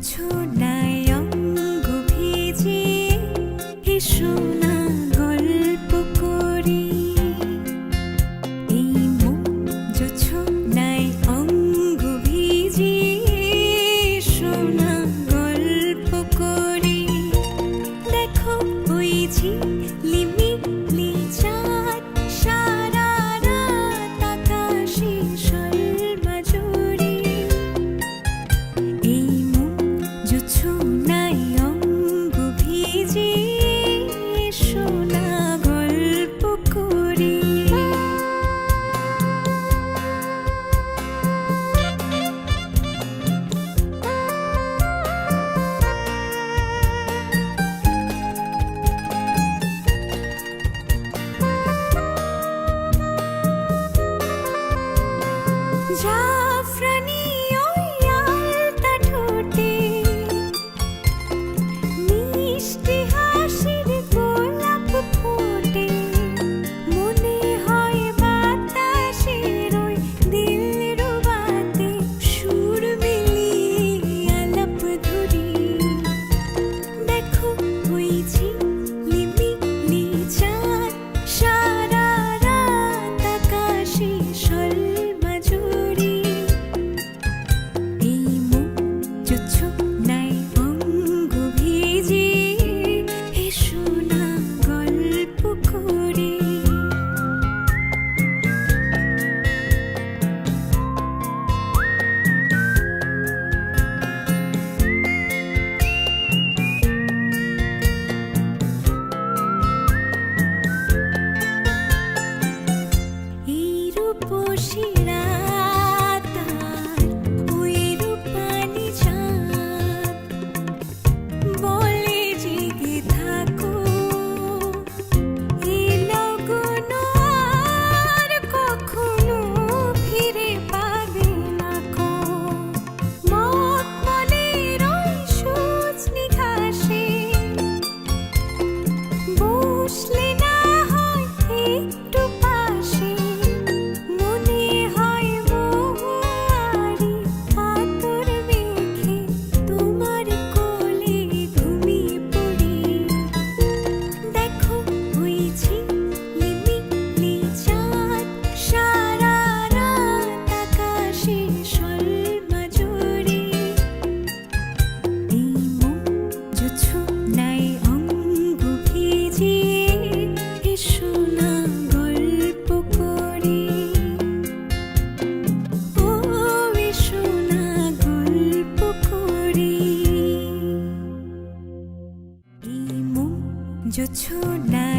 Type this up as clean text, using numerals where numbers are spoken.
জোছনায় অঙ্গ ভিজে এসো না গল্প করি। এই মন জোছনায় অঙ্গ ভিজে এসো না গল্প করি। দেখো ওই ঝিলিমিলি চাঁদ সারা রাত আকাশে সর্বজুড়ে। এই জোছনায় অঙ্গ ভিজে এসো না গল্প করি। জাফরানি ওই আলতা ঠোঁটে মিষ্টি হাসির গোলাপ ফোটে। মনে হয় বাতাসের ওই দিলরুবাতে সুর মিলিয়ে আলাপ ধরি। দেখো ওই ঝিলিমিলি চাঁদ সারা রাত আকাশে সর্বজুড়ে। এই জোছনায় অঙ্গ ভিজে এসো না গল্প করি। এই রূপসী রাত আর ওই রূপালি চাঁদ বলে জেগে থাকো। এই লগন আর কখনো ফিরে পাবে না কো। মখমলের ওই সজনি ঘাসে বসলে না হয় একটু পাশে। মনে হয় মহুয়ারি আতর মেখে তোমার কোলে ঘুমিয়ে পড়ি। দেখো ওই ঝিলিমিলি চাঁদ সারা রাত আকাশে সর্বজুড়ে। এই জোছনায় অঙ্গ ভিজে এসো না গল্প করি। ও এসো না গল্প করি। এই জোছনায়